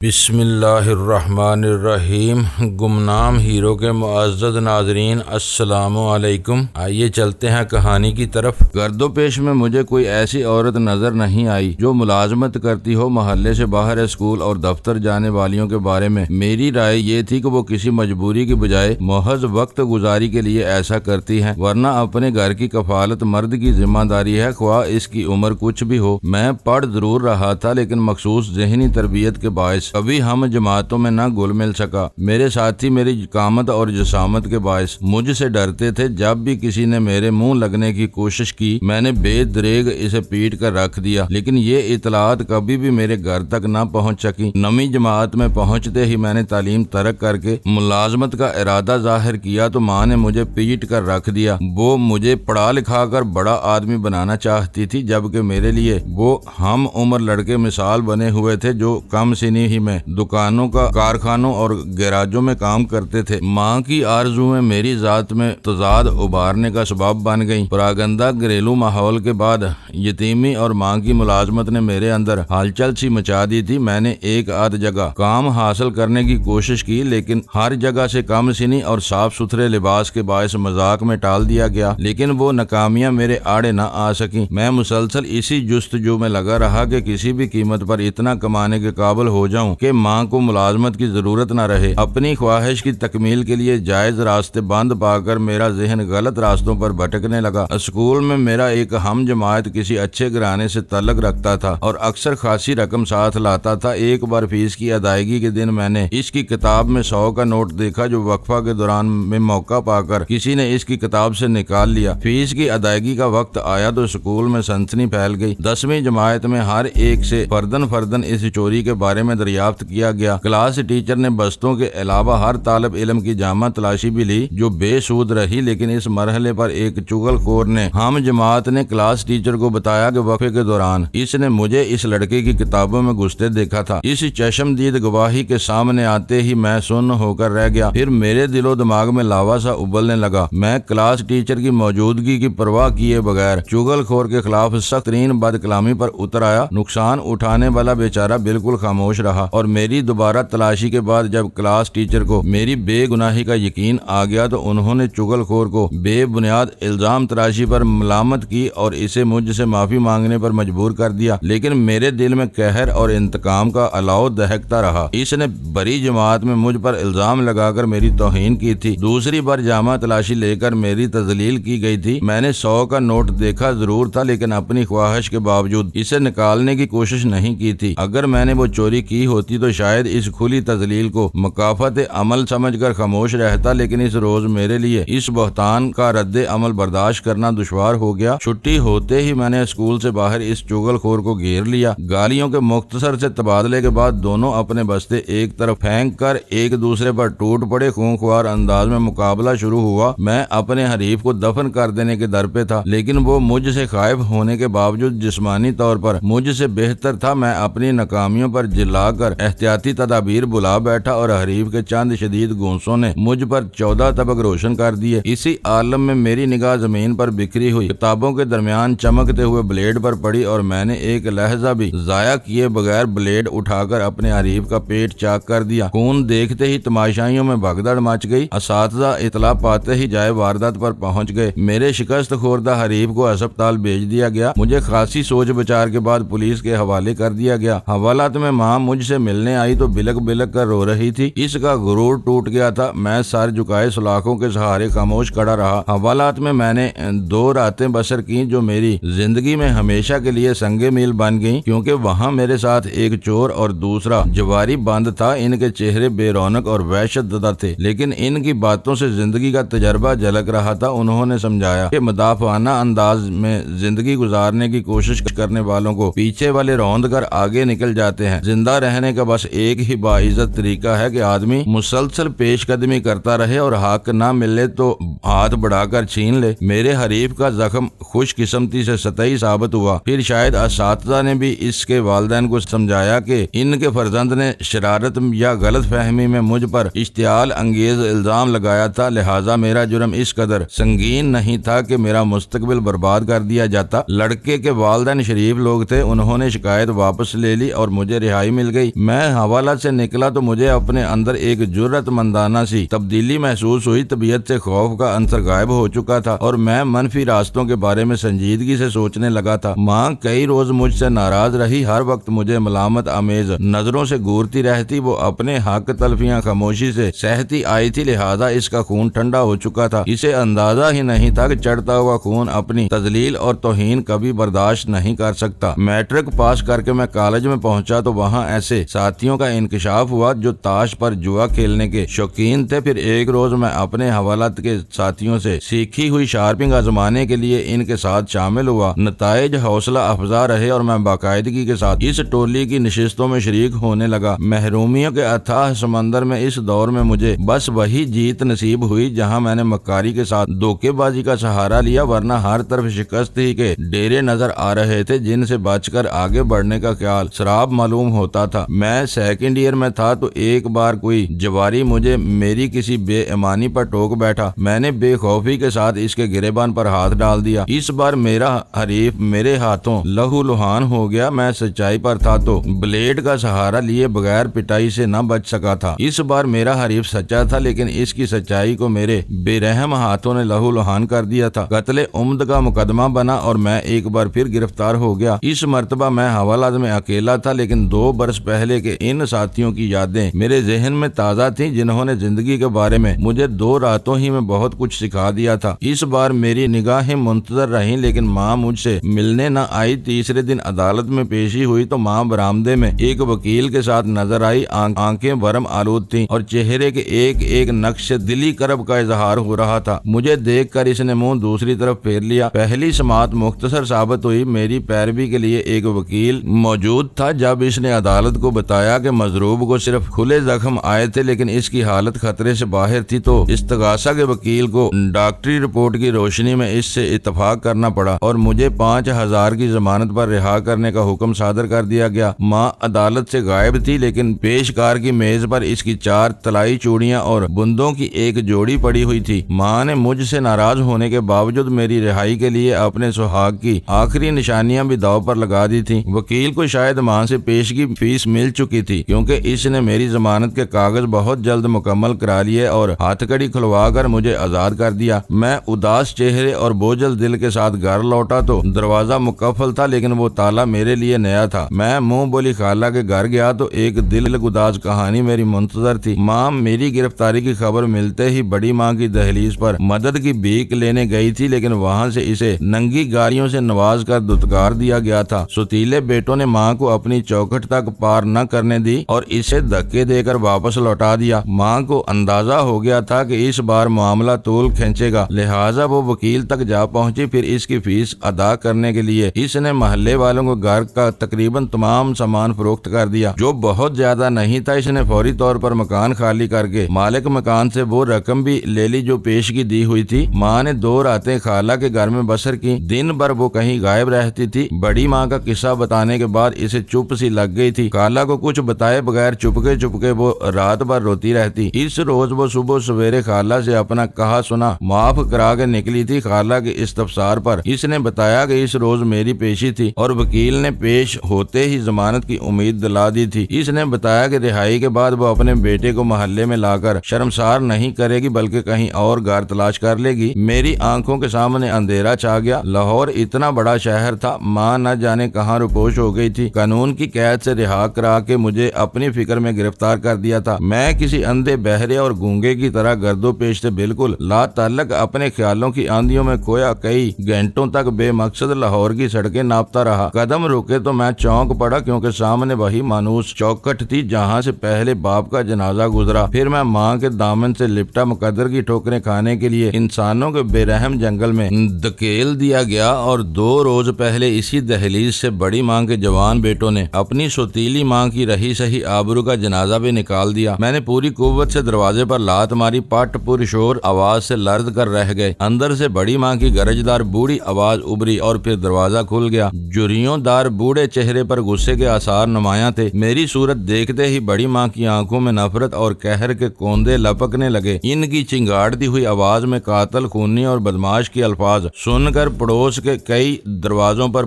بسم اللہ الرحمن الرحیم۔ گمنام ہیرو کے معزز ناظرین السلام علیکم۔ آئیے چلتے ہیں کہانی کی طرف۔ گرد و پیش میں مجھے کوئی ایسی عورت نظر نہیں آئی جو ملازمت کرتی ہو محلے سے باہر اسکول اور دفتر جانے والیوں کے بارے میں۔ میری رائے یہ تھی کہ وہ کسی مجبوری کی بجائے محض وقت گزاری کے لیے ایسا کرتی ہیں، ورنہ اپنے گھر کی کفالت مرد کی ذمہ داری ہے، خواہ اس کی عمر کچھ بھی ہو۔ میں پڑھ ضرور رہا تھا لیکن مخصوص ذہنی تربیت کے باعث کبھی ہم جماعتوں میں نہ گل مل سکا۔ میرے ساتھی میری قامت اور جسامت کے باعث مجھ سے ڈرتے تھے۔ جب بھی کسی نے میرے منہ لگنے کی کوشش کی میں نے بے دریغ اسے پیٹ کر رکھ دیا، لیکن یہ اطلاعات کبھی بھی میرے گھر تک نہ پہنچ سکی۔ نویں جماعت میں پہنچتے ہی میں نے تعلیم ترک کر کے ملازمت کا ارادہ ظاہر کیا تو ماں نے مجھے پیٹ کر رکھ دیا۔ وہ مجھے پڑھا لکھا کر بڑا آدمی بنانا چاہتی تھی، جبکہ میرے لیے وہ ہم عمر لڑکے مثال بنے ہوئے تھے جو کم سنی ہی میں دکانوں کارخانوں اور گیراجوں میں کام کرتے تھے۔ ماں کی آرزویں میری ذات میں تضاد ابھارنے کا سبب بن گئیں۔ پراگندہ گھریلو ماحول کے بعد یتیمی اور ماں کی ملازمت نے میرے اندر ہلچل سی مچا دی تھی۔ میں نے ایک آدھ جگہ کام حاصل کرنے کی کوشش کی، لیکن ہر جگہ سے کم سنی اور صاف ستھرے لباس کے باعث مذاق میں ٹال دیا گیا، لیکن وہ ناکامیاں میرے آڑے نہ آ سکیں۔ میں مسلسل اسی جستجو میں لگا رہا کہ کسی بھی قیمت پر اتنا کمانے کے قابل ہو جاؤں کہ ماں کو ملازمت کی ضرورت نہ رہے۔ اپنی خواہش کی تکمیل کے لیے جائز راستے بند پا کر میرا ذہن غلط راستوں پر بھٹکنے لگا۔ اسکول میں میرا ایک ہم جماعت کسی اچھے گھرانے سے تعلق رکھتا تھا اور اکثر خاصی رقم ساتھ لاتا تھا۔ ایک بار فیس کی ادائیگی کے دن میں نے اس کی کتاب میں 100 کا نوٹ دیکھا جو وقفہ کے دوران میں موقع پا کر کسی نے اس کی کتاب سے نکال لیا۔ فیس کی ادائیگی کا وقت آیا تو اسکول میں سنسنی پھیل گئی۔ 10ویں جماعت میں ہر ایک سے فردن اس چوری کے بارے میں دریافت کیا گیا۔ کلاس ٹیچر نے بستوں کے علاوہ ہر طالب علم کی جامع تلاشی بھی لی جو بے سود رہی، لیکن اس مرحلے پر ایک چغل خور نے ہم جماعت نے کلاس ٹیچر کو بتایا کہ وقفے کے دوران اس نے مجھے اس لڑکے کی کتابوں میں گھستے دیکھا تھا۔ اس چشمدید گواہی کے سامنے آتے ہی میں سن ہو کر رہ گیا۔ پھر میرے دل و دماغ میں لاوا سا ابلنے لگا۔ میں کلاس ٹیچر کی موجودگی کی پرواہ کیے بغیر چغل خور کے خلاف سخت ترین بد کلامی پر اتر آیا۔ نقصان اٹھانے والا بیچارہ بالکل خاموش رہا، اور میری دوبارہ تلاشی کے بعد جب کلاس ٹیچر کو میری بے گناہی کا یقین آ گیا تو انہوں نے چغل خور کو بے بنیاد الزام تراشی پر ملامت کی اور اسے مجھ سے معافی مانگنے پر مجبور کر دیا، لیکن میرے دل میں قہر اور انتقام کا الاؤ دہکتا رہا۔ اس نے بڑی جماعت میں مجھ پر الزام لگا کر میری توہین کی تھی۔ دوسری بار جامع تلاشی لے کر میری تذلیل کی گئی تھی۔ میں نے 100 کا نوٹ دیکھا ضرور تھا، لیکن اپنی خواہش کے باوجود اسے نکالنے کی کوشش نہیں کی تھی۔ اگر میں نے وہ چوری کی ہوتی تو شاید اس کھلی تذلیل کو مکافات عمل سمجھ کر خاموش رہتا، لیکن اس روز میرے لیے اس بہتان کا رد عمل برداشت کرنا دشوار ہو گیا۔ چھٹی ہوتے ہی میں نے اسکول سے باہر اس چغل خور کو گھیر لیا۔ گالیوں کے مختصر سے تبادلے کے بعد دونوں اپنے بستے ایک طرف پھینک کر ایک دوسرے پر ٹوٹ پڑے۔ خونخوار انداز میں مقابلہ شروع ہوا۔ میں اپنے حریف کو دفن کر دینے کے در پہ تھا، لیکن وہ مجھ سے خائف ہونے کے باوجود جسمانی طور پر مجھ سے بہتر تھا۔ میں اپنی ناکامیوں پر جلا کر احتیاطی تدابیر بلا بیٹھا اور حریف کے چند شدید گونسوں نے مجھ پر 14 طبق روشن کر دیے۔ اسی عالم میں میری نگاہ زمین پر بکھری ہوئی کتابوں کے درمیان چمکتے ہوئے بلیڈ پر پڑی، اور میں نے ایک لہجہ بھی ضائع کیے بغیر بلیڈ اٹھا کر اپنے حریف کا پیٹ چاک کر دیا۔ خون دیکھتے ہی تماشائیوں میں بھگدڑ مچ گئی۔ اساتذہ اطلاع پاتے ہی جائے واردات پر پہنچ گئے۔ میرے شکست خوردہ حریف کو ہسپتال بھیج دیا گیا۔ مجھے خاصی سوچ بچار کے بعد پولیس کے حوالے کر دیا گیا۔ حوالات میں ماں مجھ سے ملنے آئی تو بلک بلک کر رو رہی تھی۔ اس کا غرور ٹوٹ گیا تھا۔ میں سر جھکائے سلاخوں کے سہارے خاموش کھڑا رہا۔ حوالات میں نے 2 راتیں بسر کی جو میری زندگی میں ہمیشہ کے لیے سنگ میل بن گئیں، کیونکہ وہاں میرے ساتھ ایک چور اور دوسرا جواری بند تھا۔ ان کے چہرے بے رونق اور وحشت زدہ تھے، لیکن ان کی باتوں سے زندگی کا تجربہ جھلک رہا تھا۔ انہوں نے سمجھایا کہ مدافعانہ انداز میں زندگی گزارنے کی کوشش کرنے والوں کو پیچھے والے روند کر آگے نکل جاتے ہیں۔ زندہ رہنے کا بس ایک ہی باعزت طریقہ ہے کہ آدمی مسلسل پیش قدمی کرتا رہے اور حق نہ ملے تو ہاتھ بڑھا کر چھین لے۔ میرے حریف کا زخم خوش قسمتی سے سطحی ثابت ہوا۔ پھر شاید اساتذہ نے بھی اس کے والدین کو سمجھایا کہ ان کے فرزند نے شرارت یا غلط فہمی میں مجھ پر اشتعال انگیز الزام لگایا تھا، لہٰذا میرا جرم اس قدر سنگین نہیں تھا کہ میرا مستقبل برباد کر دیا جاتا۔ لڑکے کے والدین شریف لوگ تھے، انہوں نے شکایت واپس لے لی اور مجھے رہائی مل گئی۔ گئی۔ میں حوالہ سے نکلا تو مجھے اپنے اندر ایک جرأت مندانہ سی تبدیلی محسوس ہوئی۔ طبیعت سے خوف کا عنصر غائب ہو چکا تھا اور میں منفی راستوں کے بارے میں سنجیدگی سے سوچنے لگا تھا۔ ماں کئی روز مجھ سے ناراض رہی، ہر وقت مجھے ملامت آمیز نظروں سے گورتی رہتی۔ وہ اپنے حق تلفیاں خاموشی سے سہتی آئی تھی، لہذا اس کا خون ٹھنڈا ہو چکا تھا۔ اسے اندازہ ہی نہیں تھا کہ چڑھتا ہوا خون اپنی تذلیل اور توہین کبھی برداشت نہیں کر سکتا۔ میٹرک پاس کر کے میں کالج میں پہنچا تو وہاں ایسے ساتھیوں کا انکشاف ہوا جو تاش پر جوا کھیلنے کے شوقین تھے۔ پھر ایک روز میں اپنے حوالات کے ساتھیوں سے سیکھی ہوئی شارپنگ آزمانے کے لیے ان کے ساتھ شامل ہوا۔ نتائج حوصلہ افزا رہے اور میں باقاعدگی کے ساتھ اس ٹولی کی نشستوں میں شریک ہونے لگا۔ محرومیوں کے اتھاہ سمندر میں اس دور میں مجھے بس وہی جیت نصیب ہوئی جہاں میں نے مکاری کے ساتھ دھوکے بازی کا سہارا لیا، ورنہ ہر طرف شکست ہی کے ڈیرے نظر آ رہے تھے جن سے بچ کر آگے بڑھنے کا خیال سراب معلوم ہوتا تھا۔ میں سیکنڈ ایئر میں تھا تو ایک بار کوئی جواری مجھے میری کسی بے ایمانی پر ٹوک بیٹھا۔ میں نے بے خوفی کے ساتھ اس کے گریبان پر ہاتھ ڈال دیا۔ اس بار میرا حریف میرے ہاتھوں لہو لہان ہو گیا۔ میں سچائی پر تھا تو بلیڈ کا سہارا لیے بغیر پٹائی سے نہ بچ سکا تھا۔ اس بار میرا حریف سچا تھا لیکن اس کی سچائی کو میرے بے رحم ہاتھوں نے لہو لہان کر دیا تھا۔ قتل عمد کا مقدمہ بنا اور میں ایک بار پھر گرفتار ہو گیا۔ اس مرتبہ میں حوالات میں اکیلا تھا، لیکن 2 برس پہلے کے ان ساتھیوں کی یادیں میرے ذہن میں تازہ تھیں جنہوں نے زندگی کے بارے میں مجھے 2 راتوں ہی میں بہت کچھ سکھا دیا تھا۔ اس بار میری نگاہیں منتظر رہیں لیکن ماں مجھ سے ملنے نہ آئی۔ تیسرے دن عدالت میں پیشی ہوئی تو ماں برآمدے میں ایک وکیل کے ساتھ نظر آئی۔ آنکھیں ورم آلود تھیں اور چہرے کے ایک ایک نقش دلی کرب کا اظہار ہو رہا تھا۔ مجھے دیکھ کر اس نے منہ دوسری طرف پھیر لیا۔ پہلی سماعت مختصر ثابت ہوئی۔ میری پیروی کے لیے ایک وکیل موجود تھا۔ جب اس نے عدالت کو بتایا کہ مضروب کو صرف کھلے زخم آئے تھے لیکن اس کی حالت خطرے سے باہر تھی تو استغاثہ کے وکیل کو ڈاکٹری رپورٹ کی روشنی میں اس سے اتفاق کرنا پڑا اور مجھے 5000 کی ضمانت پر رہا کرنے کا حکم صادر کر دیا گیا۔ ماں عدالت سے غائب تھی لیکن پیشکار کی میز پر اس کی 4 طلائی چوڑیاں اور بندوں کی ایک جوڑی پڑی ہوئی تھی۔ ماں نے مجھ سے ناراض ہونے کے باوجود میری رہائی کے لیے اپنے سہاگ کی آخری نشانیاں بھی داؤ پر لگا دی تھی۔ وکیل کو شاید ماں سے پیشگی فیس مل چکی تھی کیونکہ اس نے میری ضمانت کے کاغذ بہت جلد مکمل کرا لیے اور ہاتھ کڑی کھلوا کر مجھے آزاد کر دیا۔ میں اداس چہرے اور بوجھل دل کے ساتھ گھر لوٹا تو دروازہ مقفل تھا لیکن وہ تالا میرے لیے نیا تھا۔ میں منہ بولی خالہ کے گھر گیا تو ایک دل گداز کہانی میری منتظر تھی۔ ماں میری گرفتاری کی خبر ملتے ہی بڑی ماں کی دہلیز پر مدد کی بھیک لینے گئی تھی لیکن وہاں سے اسے ننگی گاریوں سے نواز کر دھتکار دیا گیا تھا۔ ستیلے بیٹوں نے ماں کو اپنی چوکھٹ تک پار نہ کرنے دی اور اسے دھکے دے کر واپس لوٹا دیا۔ ماں کو اندازہ ہو گیا تھا کہ اس بار معاملہ طول کھینچے گا، لہٰذا وہ وکیل تک جا پہنچی۔ پھر اس کی فیس ادا کرنے کے لیے اس نے محلے والوں کو گھر کا تقریباً تمام سامان فروخت کر دیا جو بہت زیادہ نہیں تھا۔ اس نے فوری طور پر مکان خالی کر کے مالک مکان سے وہ رقم بھی لے لی جو پیشگی دی ہوئی تھی۔ ماں نے 2 راتیں خالہ کے گھر میں بسر کی۔ دن بھر وہ کہیں غائب رہتی تھی۔ بڑی ماں کا قصہ بتانے کے بعد اسے چپ سی لگ گئی تھی۔ خالہ کو کچھ بتائے بغیر چپکے وہ رات بھر روتی رہتی۔ اس روز وہ صبح سویرے خالہ سے اپنا کہا سنا معاف کرا کے نکلی تھی۔ خالہ کے استفسار پر اس نے بتایا کہ اس روز میری پیشی تھی اور وکیل نے پیش ہوتے ہی ضمانت کی امید دلا دی تھی۔ اس نے بتایا کہ رہائی کے بعد وہ اپنے بیٹے کو محلے میں لا کر شرمسار نہیں کرے گی بلکہ کہیں اور گھر تلاش کر لے گی۔ میری آنکھوں کے سامنے اندھیرا چھا گیا۔ لاہور اتنا بڑا شہر تھا، ماں نہ جانے کہاں روپوش ہو گئی تھی۔ قانون کی قید سے رہا کرا کے مجھے اپنی فکر میں گرفتار کر دیا تھا۔ میں کسی اندھے بہرے اور گونگے کی طرح گرد و پیش سے بالکل لا تعلق اپنے خیالوں کی آندھیوں میں کھویا کئی گھنٹوں تک بے مقصد لاہور کی سڑکیں ناپتا رہا۔ قدم رکے تو میں چونک پڑا کیونکہ سامنے وہی مانوس چوکھٹ تھی جہاں سے پہلے باپ کا جنازہ گزرا۔ پھر میں ماں کے دامن سے لپٹا مقدر کی ٹھوکریں کھانے کے لیے انسانوں کے بے رحم جنگل میں دھکیل دیا گیا اور 2 روز پہلے اسی دہلیز سے بڑی ماں کے جوان بیٹوں نے اپنی سوتیلی ماں کی رہی سہی آبرو کا جنازہ بھی نکال دیا۔ میں نے پوری قوت سے دروازے پر لات ماری، پٹ پر شور آواز سے لرز کر رہ گئے۔ اندر سے بڑی ماں کی گرجدار بوڑھی آواز ابری اور پھر دروازہ کھل گیا۔ جریوں دار بوڑھے چہرے پر غصے کے آثار نمایاں تھے۔ میری صورت دیکھتے ہی بڑی ماں کی آنکھوں میں نفرت اور قہر کے کوندے لپکنے لگے۔ ان کی چنگاڑتی ہوئی آواز میں قاتل، خونی اور بدماش کے الفاظ سن کر پڑوس کے کئی دروازوں پر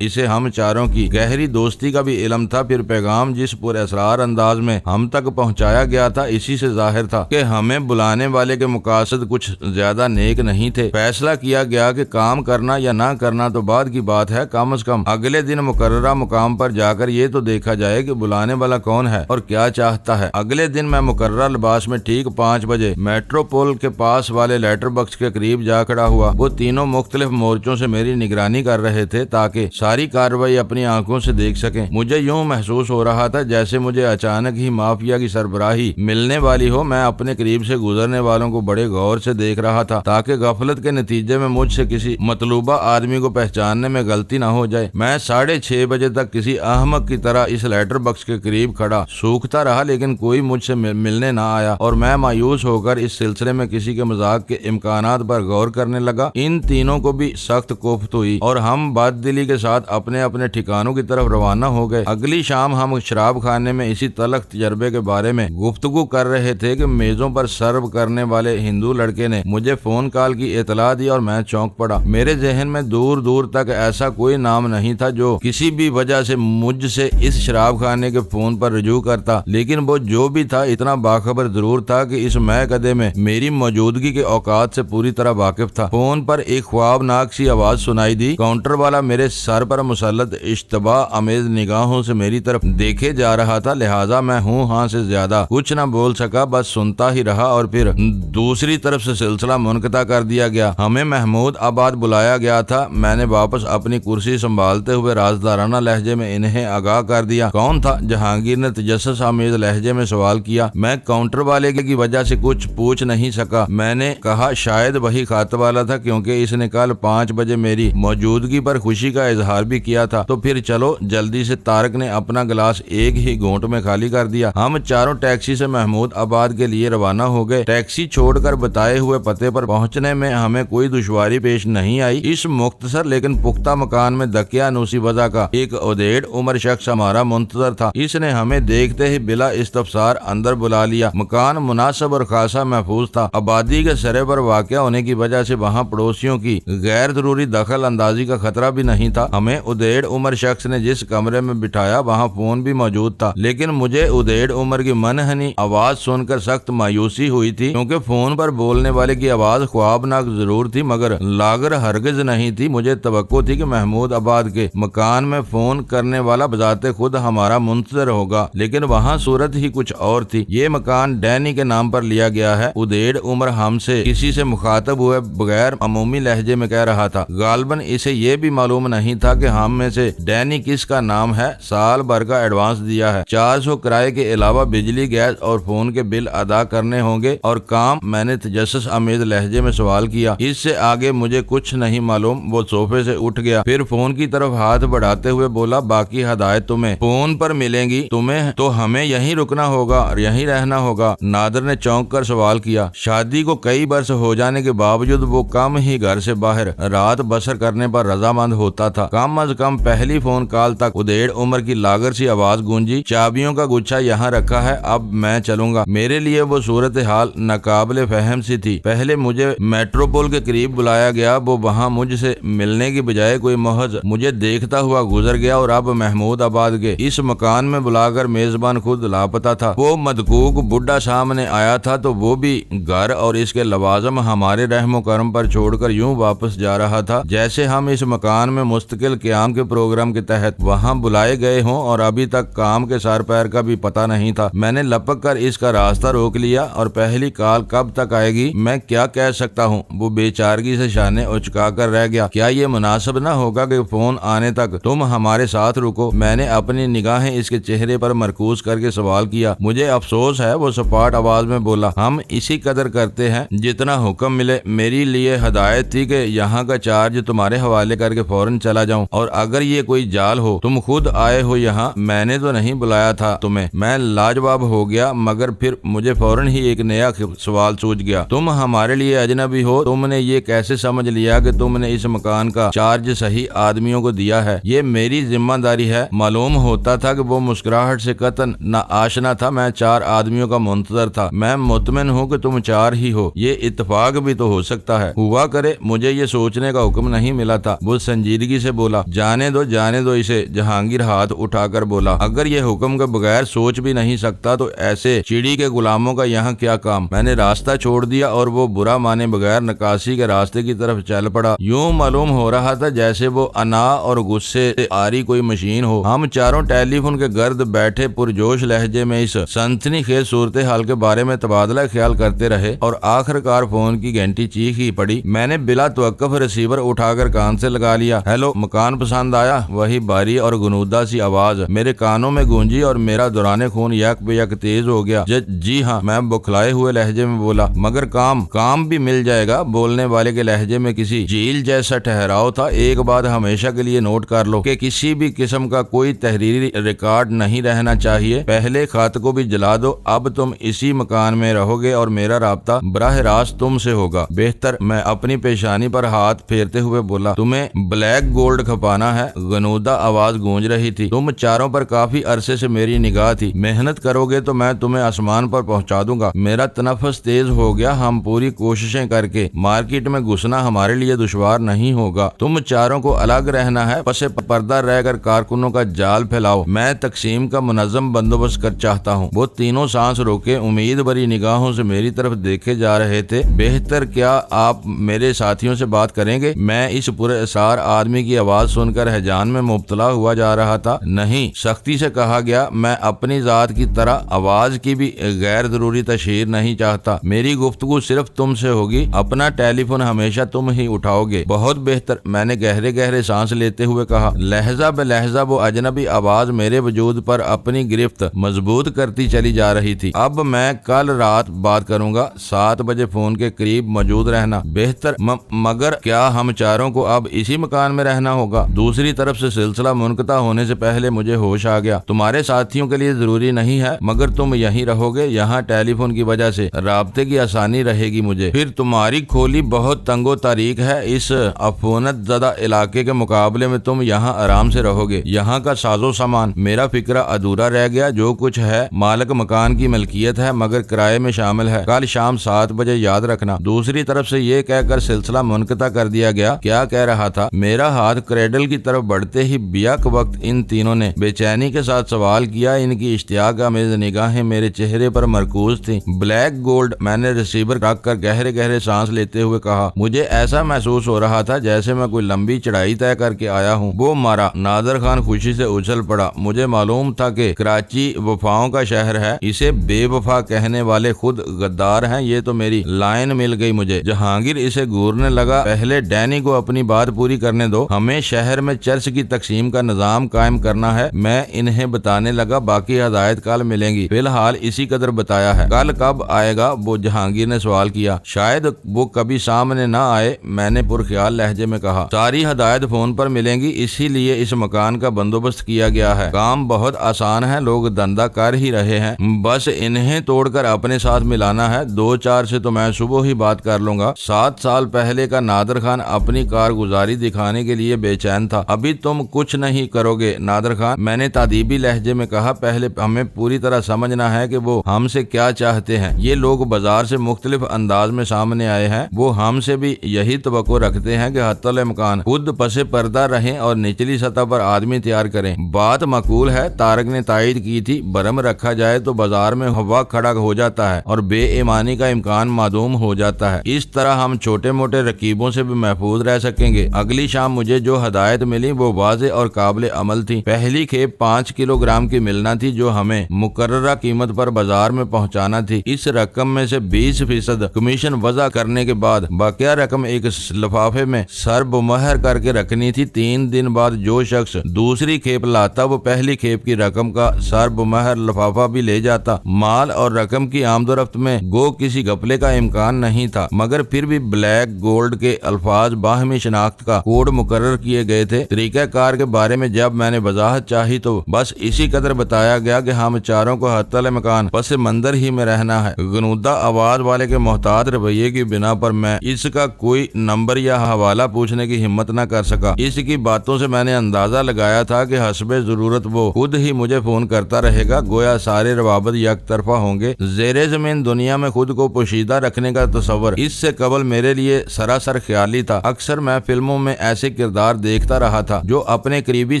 اسے ہم چاروں کی گہری دوستی کا بھی علم تھا۔ پھر پیغام جس پر اسرار انداز میں ہم تک پہنچایا گیا تھا اسی سے ظاہر تھا کہ ہمیں بلانے والے کے مقاصد کچھ زیادہ نیک نہیں تھے۔ فیصلہ کیا گیا کہ کام کرنا یا نہ کرنا تو بعد کی بات ہے، کم از کم اگلے دن مقررہ مقام پر جا کر یہ تو دیکھا جائے کہ بلانے والا کون ہے اور کیا چاہتا ہے۔ اگلے دن میں مقررہ لباس میں ٹھیک 5 بجے میٹروپول کے پاس والے لیٹر باکس کے قریب جا کھڑا ہوا۔ وہ تینوں مختلف مورچوں سے میری نگرانی کر رہے تھے تاکہ ساری کارروائی اپنی آنکھوں سے دیکھ سکیں۔ مجھے یوں محسوس ہو رہا تھا جیسے مجھے اچانک ہی مافیا کی سربراہی ملنے والی ہو۔ میں اپنے قریب سے گزرنے والوں کو بڑے غور سے دیکھ رہا تھا تاکہ غفلت کے نتیجے میں مجھ سے کسی مطلوبہ آدمی کو پہچاننے میں غلطی نہ ہو جائے۔ میں 6:30 بجے تک کسی احمق کی طرح اس لیٹر باکس کے قریب کھڑا سوکھتا رہا لیکن کوئی مجھ سے ملنے نہ آیا اور میں مایوس ہو کر اس سلسلے میں کسی کے مذاق کے امکانات پر غور کرنے لگا۔ ان تینوں کو بھی سخت کوفت ہوئی اور ہم بد دلی کے ساتھ اپنے اپنے ٹھکانوں کی طرف روانہ ہو گئے۔ اگلی شام ہم شراب خانے میں اسی تلخ تجربے کے بارے میں گفتگو کر رہے تھے کہ میزوں پر سرو کرنے والے ہندو لڑکے نے مجھے فون کال کی اطلاع دی اور میں چونک پڑا۔ میرے ذہن میں دور دور تک ایسا کوئی نام نہیں تھا جو کسی بھی وجہ سے مجھ سے اس شراب خانے کے فون پر رجوع کرتا، لیکن وہ جو بھی تھا اتنا باخبر ضرور تھا کہ اس محکدے میں میری موجودگی کے اوقات سے پوری طرح واقف تھا۔ فون پر ایک خوابناک سی آواز سنائی دی۔ کاؤنٹر والا میرے سر پر مسلط اشتباہ آمیز نگاہوں سے میری طرف دیکھے جا رہا تھا، لہٰذا میں ہوں ہاں سے زیادہ کچھ نہ بول سکا، بس سنتا ہی رہا اور پھر دوسری طرف سے سلسلہ منقطع کر دیا گیا۔ ہمیں محمود آباد بلایا گیا تھا۔ میں نے واپس اپنی کرسی سنبھالتے ہوئے رازدارانہ لہجے میں انہیں آگاہ کر دیا۔ کون تھا؟ جہانگیر نے تجسس آمیز لہجے میں سوال کیا۔ میں کاؤنٹر والے کی وجہ سے کچھ پوچھ نہیں سکا۔ میں نے کہا شاید وہی خط والا تھا کیونکہ اس نے کل 5 بجے میری موجودگی پر خوشی کا اظہار بھی کیا تھا۔ تو پھر چلو جلدی سے۔ طارق نے اپنا گلاس ایک ہی گھونٹ میں خالی کر دیا۔ ہم چاروں ٹیکسی سے محمود آباد کے لیے روانہ ہو گئے۔ ٹیکسی چھوڑ کر بتائے ہوئے پتے پر پہنچنے میں ہمیں کوئی دشواری پیش نہیں آئی۔ اس مختصر لیکن پختہ مکان میں دقیانوسی وضع کا ایک ادھیڑ عمر شخص ہمارا منتظر تھا۔ اس نے ہمیں دیکھتے ہی بلا استفسار اندر بلا لیا۔ مکان مناسب اور خاصا محفوظ تھا۔ آبادی کے سرے پر واقع ہونے کی وجہ سے وہاں پڑوسیوں کی غیر ضروری دخل اندازی کا خطرہ بھی نہیں تھا۔ ہمیں ادھیڑ عمر شخص نے جس کمرے میں بٹھایا وہاں فون بھی موجود تھا، لیکن مجھے ادھیڑ عمر کی منحنی آواز سن کر سخت مایوسی ہوئی تھی کیونکہ فون پر بولنے والے کی آواز خوابناک ضرور تھی مگر لاغر ہرگز نہیں تھی۔ مجھے توقع تھی کہ محمود آباد کے مکان میں فون کرنے والا بذات خود ہمارا منتظر ہوگا، لیکن وہاں صورت ہی کچھ اور تھی۔ یہ مکان ڈینی کے نام پر لیا گیا ہے۔ ادھیڑ عمر ہم سے کسی سے مخاطب ہوئے بغیر عمومی لہجے میں کہہ رہا تھا۔ غالباً اسے یہ بھی معلوم نہیں تھا کہ ہم میں سے ڈینی کس کا نام ہے۔ سال بھر کا ایڈوانس دیا ہے، 400 کرائے کے علاوہ بجلی گیس اور فون کے بل ادا کرنے ہوں گے۔ اور کام؟ میں نے تجسس آمیز لہجے میں سوال کیا۔ اس سے آگے مجھے کچھ نہیں معلوم۔ وہ صوفے سے اٹھ گیا، پھر فون کی طرف ہاتھ بڑھاتے ہوئے بولا باقی ہدایت تمہیں فون پر ملیں گی، تمہیں تو ہمیں یہیں رکنا ہوگا اور یہیں رہنا ہوگا۔ نادر نے چونک کر سوال کیا۔ شادی کو کئی برس ہو جانے کے باوجود وہ کم ہی گھر سے باہر رات بسر کرنے پر رضامند ہوتا تھا۔ کم از کم پہلی فون کال تک ادھیڑ عمر کی لاغر سی آواز گونجی، چابیوں کا گچھا یہاں رکھا ہے، اب میں چلوں گا۔ میرے لیے وہ صورتحال ناقابل فہم سی تھی۔ پہلے مجھے میٹروپول کے قریب بلایا گیا، وہ وہاں مجھ سے ملنے کی بجائے کوئی محض مجھے دیکھتا ہوا گزر گیا، اور اب محمود آباد کے اس مکان میں بلا کر میزبان خود لاپتہ تھا۔ وہ مدکوک بڈھا سامنے آیا تھا تو وہ بھی گھر اور اس کے لوازم ہمارے رحم و کرم پر چھوڑ کر یوں واپس جا رہا تھا جیسے ہم اس مکان میں مستقل قیام کے پروگرام کے تحت وہاں بلائے گئے ہوں اور ابھی تک کام کے سار پیر کا بھی پتہ نہیں تھا۔ میں نے لپک کر اس کا راستہ روک لیا، اور پہلی کال کب تک آئے گی میں کیا کہہ سکتا ہوں۔ وہ بے چارگی سے شانے اچکا کر رہ گیا۔ کیا یہ مناسب نہ ہوگا کہ فون آنے تک تم ہمارے ساتھ رکو؟ میں نے اپنی نگاہیں اس کے چہرے پر مرکوز کر کے سوال کیا۔ مجھے افسوس ہے، وہ سپاٹ آواز میں بولا، ہم اسی قدر کرتے ہیں جتنا حکم ملے۔ میری لیے ہدایت تھی کہ یہاں کا چارج تمہارے حوالے کر کے فوراً چلا جاؤں، اور اگر یہ کوئی جال ہو تم خود آئے ہو یہاں، میں نے تو نہیں بلایا تھا تمہیں۔ میں لاجواب ہو گیا، مگر پھر مجھے فوراً ہی ایک نیا سوال سوچ گیا۔ تم ہمارے لیے اجنبی ہو، تم نے یہ کیسے سمجھ لیا کہ تم نے اس مکان کا چارج صحیح آدمیوں کو دیا ہے؟ یہ میری ذمہ داری ہے۔ معلوم ہوتا تھا کہ وہ مسکراہٹ مسکراہٹ سے قطعاً نہ آشنا تھا۔ میں 4 آدمیوں کا منتظر تھا۔ میں مطمئن ہوں کہ تم 4 ہی ہو، یہ اتفاق بھی تو ہو سکتا ہے، ہوا کرے، مجھے یہ سوچنے کا حکم نہیں ملا تھا۔ وہ سنجیدگی سے بولا، جانے دو اسے۔ جہانگیر ہاتھ اٹھا کر بولا، اگر یہ حکم کے بغیر سوچ بھی نہیں سکتا تو ایسے چڑی کے غلاموں کا یہاں کیا کام؟ میں نے راستہ چھوڑ دیا اور وہ برا مانے بغیر نکاسی کے راستے کی طرف چل پڑا۔ یوں معلوم ہو رہا تھا جیسے وہ انا اور غصے سے آری کوئی مشین ہو۔ ہم چاروں ٹیلی فون کے گرد بیٹھے پرجوش لہجے میں اس سنسنی خیز صورتحال کے بارے میں تبادلہ خیال کرتے رہے اور آخر کار فون کی گھنٹی چیخ ہی پڑی۔ میں نے بلا توقف ریسیور اٹھا کر کان سے لگا لیا۔ ہیلو، مکان پسند آیا؟ وہی باری اور گنودہ سی آواز میرے کانوں میں گونجی اور میرا دوران خون یک بے یک تیز ہو گیا۔ جی ہاں، میں بکھلائے ہوئے لہجے میں بولا، مگر کام بھی مل جائے گا۔ بولنے والے کے لہجے میں کسی جھیل جیسا ٹھہراؤ تھا۔ ایک بات ہمیشہ کے لیے نوٹ کر لو کہ کسی بھی قسم کا کوئی تحریری ریکارڈ نہیں رہنا چاہیے۔ پہلے خط کو بھی جلا دو۔ اب تم اسی مکان میں رہو گے اور میرا رابطہ براہ راست تم سے ہوگا۔ بہتر۔ میں اپنی پیشانی پر ہاتھ پھیرتے ہوئے بولا، تمہیں بلیک گولڈ کھپانا ہے؟ گنودہ آواز گونج رہی تھی۔ تم چاروں پر کافی عرصے سے میری نگاہ تھی۔ محنت کرو گے تو میں تمہیں آسمان پر پہنچا دوں گا۔ میرا تنفس تیز ہو گیا۔ ہم پوری کوششیں کر کے مارکیٹ میں گھسنا ہمارے لیے دشوار نہیں ہوگا۔ تم چاروں کو الگ رہنا ہے، پس پردہ رہ کر کارکنوں کا جال پھیلاؤ۔ میں تقسیم کا منظم بندوبست کر چاہتا ہوں۔ وہ تینوں سانس روکے امید بھری نگاہوں سے میری طرف دیکھے جا رہے تھے۔ بہتر، کیا آپ میرے ساتھیوں سے بات کریں گے؟ میں اس پورے اسرار آدمی کی آواز سن کر ہیجان میں مبتلا ہوا جا رہا تھا۔ نہیں، سختی سے کہا گیا۔ میں اپنی ذات کی طرح آواز کی بھی غیر ضروری تشہیر نہیں چاہتا۔ میری گفتگو صرف تم سے ہوگی۔ اپنا ٹیلی فون ہمیشہ تم ہی اٹھاؤ گے۔ بہت بہتر، میں نے گہرے سانس لیتے ہوئے کہا۔ لہجہ بے لہجہ وہ اجنبی آواز میرے وجود پر اپنی گرفت مضبوط کرتی چلی جا رہی تھی۔ اب میں کل رات بات کروں گا، 7 بجے فون کے قریب موجود رہنا۔ بہتر، مگر کیا ہم چاروں کو اب اسی مکان میں رہنا ہوگا؟ دوسری طرف سے سلسلہ منقطع ہونے سے پہلے مجھے ہوش آ گیا۔ تمہارے ساتھیوں کے لیے ضروری نہیں ہے، مگر تم یہیں رہو گے۔ یہاں ٹیلی فون کی وجہ سے رابطے کی آسانی رہے گی مجھے۔ پھر تمہاری کھولی بہت تنگ و تاریک ہے۔ اس عفونت زدہ علاقے کے مقابلے میں تم یہاں آرام سے رہو گے۔ یہاں کا ساز و سامان میرا فکرہ ادھورا رہ گیا۔ جو کچھ ہے مالک مکان کی ملکیت ہے، مگر کرائے میں شامل ہے۔ کل شام 7 بجے یاد رکھنا۔ دوسری طرف سے یہ کہہ کر سلسلہ منقطع کر دیا گیا۔ کیا کہہ رہا تھا؟ میرا ہاتھ کریڈل کی طرف بڑھتے ہی بیک وقت ان تینوں نے بے چینی کے ساتھ سوال کیا۔ ان کی اشتیاق آمیز نگاہیں میرے چہرے پر مرکوز تھیں۔ بلیک گولڈ، میں نے ریسیور رکھ کر گہرے سانس لیتے ہوئے کہا۔ مجھے ایسا محسوس ہو رہا تھا جیسے میں کوئی لمبی چڑھائی طے کر کے آیا ہوں۔ وہ مارا۔ نادر خان خوشی سے اچھل پڑا۔ مجھے معلوم تھا کہ کراچی وفاؤں کا شہر ہے، اسے بے وفا کہنے والے خود غدار ہیں۔ یہ تو میری لائن مل گئی مجھے۔ جہانگیر اسے گورنے لگا۔ پہلے ڈینی کو اپنی بات پوری کرنے دو۔ ہمیں شہر میں چرس کی تقسیم کا نظام قائم کرنا ہے۔ میں انہیں بتانے لگا، باقی ہدایت کل ملیں گی۔ فی الحال اسی قدر بتایا ہے۔ کل کب آئے گا؟ وہ جہانگیر نے سوال کیا۔ شاید وہ کبھی سامنے نہ آئے، میں نے پرخیال لہجے میں کہا۔ ساری ہدایت فون پر ملیں گی، اسی لیے اس مکان کا بندوبست کیا گیا ہے۔ کام بہت آسان ہے، لوگ دندہ کر ہی رہے ہیں، بس انہیں توڑ کر اپنے ساتھ ملانا ہے۔ 2-4 سے تو میں صبح ہی بات کر لوں گا۔ 7 سال پہلے کا نادر خان اپنی کارگزاری دکھانے کے لیے بے چین تھا۔ ابھی تم کچھ نہیں کرو گے نادر خان، میں نے تادیبی لہجے میں کہا۔ پہلے ہمیں پوری طرح سمجھنا ہے کہ وہ ہم سے کیا چاہتے ہیں۔ یہ لوگ بازار سے مختلف انداز میں سامنے آئے ہیں۔ وہ ہم سے بھی یہی توقع رکھتے ہیں کہ حتی الامکان خود پس پردہ رہیں اور نچلی سطح پر آدمی تیار کریں۔ بات معقول ہے، طارق نے تائید کی تھی۔ برہم رکھا جائے تو بازار میں ہوا کھڑا ہو جاتا ہے اور بے ایمانی کا امکان معدوم ہو جاتا ہے۔ اس طرح ہم چھوٹے موٹے رقیبوں سے بھی محفوظ رہ سکیں گے۔ اگلی شام مجھے جو ہدایت ملی وہ واضح اور قابل عمل تھی۔ پہلی کھیپ 5 کلو گرام کی ملنا تھی جو ہمیں مقررہ قیمت پر بازار میں پہنچانا تھی۔ اس رقم میں سے 20% کمیشن وضع کرنے کے بعد باقیہ رقم ایک لفافے میں سرب مہر کر کے رکھنی تھی۔ 3 دن بعد جو شخص دوسری کھیپ لاتا وہ پہلی کھیپ کی رقم کا سرب مہر لفافہ بھی لے جاتا۔ مال اور رقم کی آمد و رفت میں گو کسی گھپلے کا امکان نہیں تھا، مگر پھر بھی بلیک گولڈ کے الفاظ باہمی شناخت کا کوڈ مقرر کیے گئے تھے۔ طریقہ کار کے بارے میں جب میں نے وضاحت چاہی تو بس اسی قدر بتایا گیا کہ ہم چاروں کو حتی الامکان پس منظر ہی میں رہنا ہے۔ گنودہ آواز والے کے محتاط رویے کی بنا پر میں اس کا کوئی نمبر یا حوالہ پوچھنے کی ہمت نہ کر سکا۔ اس کی باتوں سے میں نے اندازہ لگایا تھا کہ حسب ضرورت وہ خود ہی مجھے فون کرتا رہے گا، گویا سارے روابط یک طرفہ ہوں گے۔ زیر زمین دنیا میں خود کو پوشیدہ رکھنے کا تصور اس سے قبل میرے لیے سراسر خیالی تھا۔ اکثر میں فلموں میں ایسے کردار دیکھتا رہا تھا جو اپنے قریبی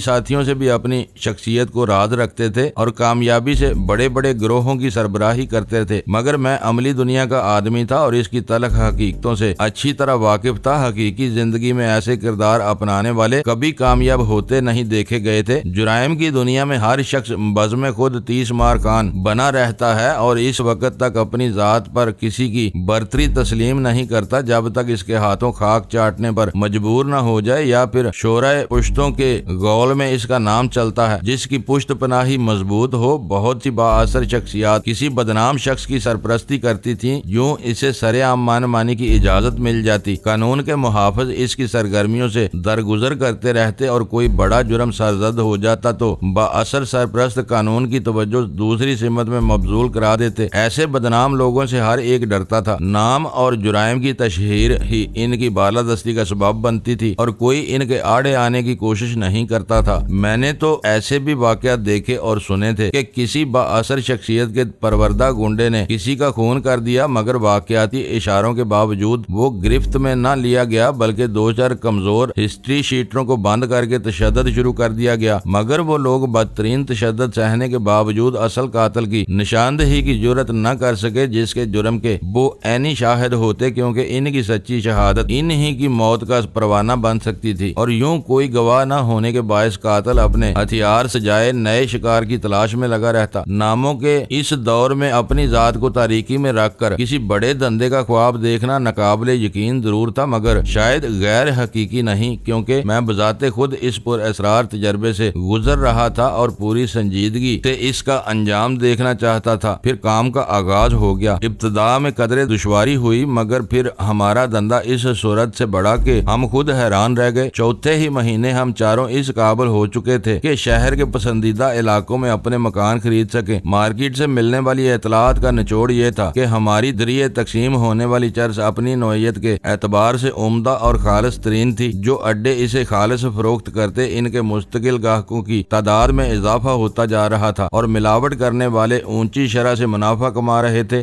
ساتھیوں سے بھی اپنی شخصیت کو راز رکھتے تھے اور کامیابی سے بڑے بڑے گروہوں کی سربراہی کرتے تھے، مگر میں عملی دنیا کا آدمی تھا اور اس کی تلخ حقیقتوں سے اچھی طرح واقف تھا۔ حقیقی زندگی میں ایسے کردار اپنانے والے کبھی کامیاب ہوتے نہیں دیکھے گئے تھے۔ جرائم کی دنیا میں ہر شخص بزم خود 30 مار کان بنا رہتا ہے اور اس وقت تک اپنی ذات پر کسی کی برتری تسلیم نہیں کرتا جب تک اس کے ہاتھوں خاک چاٹنے پر مجبور نہ ہو جائے یا پھر شورائے پشتوں کے غول میں اس کا نام چلتا ہے۔ جس کی پشت پناہی مضبوط ہو، بہت سی با اثر شخصیات کسی بدنام شخص کی سرپرستی کرتی تھیں، یوں اسے سر عام مان مانی کی اجازت مل جاتی۔ قانون کے محافظ اس کی سرگرمیوں سے درگزر کرتے رہتے اور کوئی بڑا جرم سرزد ہو جاتا تو با اثر سرپرست قانون کی توجہ دوسری سمت میں مبذول کرا دیتے۔ ایسے بدنام لوگوں سے ہر ایک ڈرتا تھا۔ نام اور جرائم کی تشہیر ہی ان کی بالادستی کا سبب بنتی تھی اور کوئی ان کے آڑے آنے کی کوشش نہیں کرتا تھا۔ میں نے تو ایسے بھی واقعات دیکھے اور سنے تھے کہ کسی با اثر شخصیت کے پروردہ گنڈے نے کسی کا خون کر دیا، مگر واقعاتی اشاروں کے باوجود وہ گرفت میں نہ لیا گیا بلکہ 2-4 کمزور ہسٹری شیٹروں کو بند کر کے تشدد شروع کر دیا گیا، مگر وہ لوگ بدترین تشدد سہنے کے باوجود اصل قاتل کی نشاندہی کی جرت نہ کر سکے جس کے جرم کے وہ عینی شاہد ہوتے، کیونکہ ان کی سچی شہادت ان ہی کی موت کا پروانہ بن سکتی تھی اور یوں کوئی گواہ نہ ہونے کے باعث قاتل اپنے ہتھیار سجائے نئے شکار کی تلاش میں لگا رہتا۔ ناموں کے اس دور میں اپنی ذات کو تاریکی میں رکھ کر کسی بڑے دھندے کا خواب دیکھنا ناقابل یقین ضرور تھا، مگر شاید غیر حقیقی نہیں، کیونکہ میں بذات خود اس پر اسرار تجربے سے گزر رہا تھا اور پوری سنجیدگی سے اس کا انجام دیکھنا چاہتا تھا۔ پھر کام کا آغاز ہو گیا۔ ابتدا میں قدرے دشواری ہوئی، مگر پھر ہمارا دھندا اس صورت سے بڑھا کہ ہم خود حیران رہ گئے۔ چوتھے ہی مہینے ہم چاروں اس قابل ہو چکے تھے کہ شہر کے پسندیدہ علاقوں میں اپنے مکان خرید سکیں۔ مارکیٹ سے ملنے والی اطلاعات کا نچوڑ یہ تھا کہ ہماری ذریعے تقسیم ہونے والی چرس اپنی نوعیت کے اعتبار سے عمدہ اور خالص ترین تھی۔ جو اڈے اسے خالص فروخت کرتے، ان کے مستقل گاہکوں کی تعداد میں اضافہ ہوتا جا رہا تھا اور ملاوٹ کرنے والے اونچی شرح سے منافع کما رہے تھے۔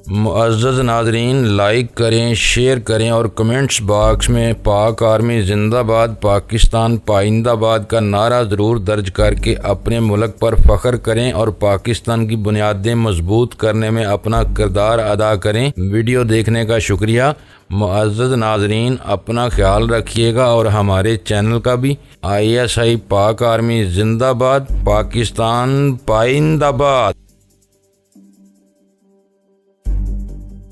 معزز ناظرین، لائک کریں، شیئر کریں اور کمنٹس باکس میں پاک آرمی زندہ باد، پاکستان پائندہ باد کا نعرہ ضرور درج کر کے اپنے ملک پر فخر کریں اور پاکستان کی بنیادیں مضبوط کرنے میں اپنا کردار ادا کریں۔ ویڈیو دیکھنے کا شکریہ۔ معزز ناظرین، اپنا خیال رکھیے گا اور ہمارے چینل کا بھی۔ ISI پاک آرمی زندہ باد، پاکستان پائندہ باد۔